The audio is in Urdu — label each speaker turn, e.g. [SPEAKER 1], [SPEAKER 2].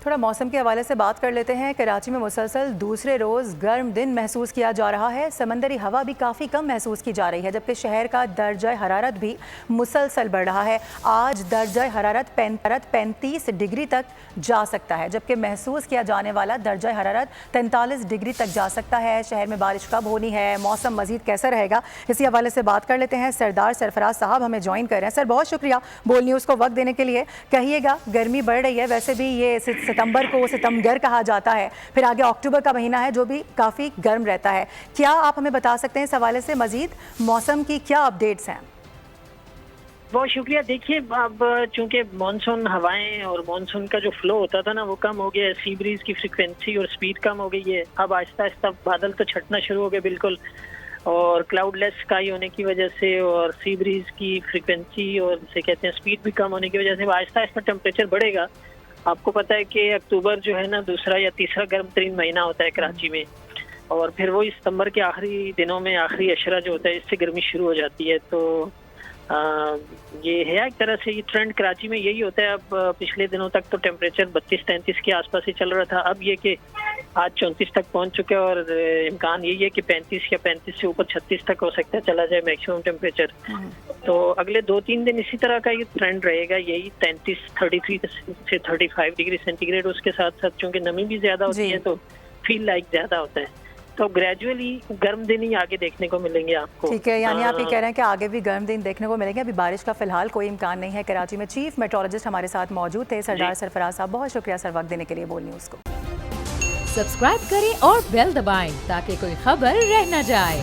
[SPEAKER 1] تھوڑا موسم کے حوالے سے بات کر لیتے ہیں۔ کراچی میں مسلسل دوسرے روز گرم دن محسوس کیا جا رہا ہے۔ سمندری ہوا بھی کافی کم محسوس کی جا رہی ہے، جبکہ شہر کا درجہ حرارت بھی مسلسل بڑھ رہا ہے۔ آج درجہ حرارت 35 ڈگری تک جا سکتا ہے، جبکہ محسوس کیا جانے والا درجہ حرارت 43 ڈگری تک جا سکتا ہے۔ شہر میں بارش کب ہونی ہے، موسم مزید کیسا رہے گا، اسی حوالے سے بات کر لیتے ہیں۔ سردار سرفراز صاحب ہمیں جوائن کر رہے ہیں۔ سر، بہت شکریہ بول نیوز کو وقت دینے کے لیے۔ کہیے گا، گرمی بڑھ رہی ہے، ویسے بھی یہ ستمبر کو ستمگر کہا جاتا ہے، پھر آگے اکتوبر کا مہینہ ہے جو بھی کافی گرم رہتا ہے۔ کیا آپ ہمیں بتا سکتے ہیں اس حوالے سے مزید موسم کی کیا اپڈیٹس ہیں؟
[SPEAKER 2] بہت شکریہ۔ دیکھیے، اب چونکہ مانسون ہوائیں اور مانسون کا جو فلو ہوتا تھا نا، وہ کم ہو گیا ہے۔ سی بریز کی فریکوینسی اور سپیڈ کم ہو گئی ہے۔ اب آہستہ آہستہ بادل تو چھٹنا شروع ہو گئے بالکل، اور کلاؤڈ لیس اسکائی ہونے کی وجہ سے اور سی بریز کی فریکوینسی اور جسے کہتے ہیں سپیڈ بھی کم ہونے کی وجہ سے آہستہ آہستہ ٹیمپریچر بڑھے گا۔ آپ کو پتہ ہے کہ اکتوبر جو ہے نا دوسرا یا تیسرا گرم ترین مہینہ ہوتا ہے کراچی میں، اور پھر وہ ستمبر کے آخری دنوں میں آخری اشرہ جو ہوتا ہے اس سے گرمی شروع ہو جاتی ہے۔ تو یہ ہے ایک طرح سے یہ ٹرینڈ کراچی میں یہی ہوتا ہے۔ اب پچھلے دنوں تک تو ٹیمپریچر 32-33 کے آس پاس ہی چل رہا تھا، اب یہ کہ آج 34 تک پہنچ چکے اور امکان یہی ہے کہ 35 یا 35 سے اوپر 36 تک ہو سکتا ہے چلا جائے میکسیمم ٹیمپریچر۔ تو اگلے 2-3 دن اسی طرح کا یہ ٹرینڈ رہے گا، یہی 33 سے 35 ڈگری سینٹی گریڈ۔ اس کے ساتھ ساتھ چونکہ نمی بھی زیادہ ہوتی ہے تو فیل لائک زیادہ ہوتا ہے، تو گریجولی گرم دن ہی آگے دیکھنے کو ملیں گے آپ کو۔
[SPEAKER 1] ٹھیک ہے، یعنی آپ یہ کہہ رہے ہیں کہ آگے بھی گرم دن دیکھنے کو ملیں گے۔ ابھی بارش کا فی الحال کوئی امکان نہیں ہے کراچی میں۔ چیف میٹرولوجسٹ ہمارے ساتھ موجود تھے سردار سرفراز صاحب، بہت شکریہ سر وقت دینے کے لیے بول نیوز کو۔
[SPEAKER 3] سبسکرائب کریں اور بیل دبائیں تاکہ کوئی خبر رہ نہ جائے۔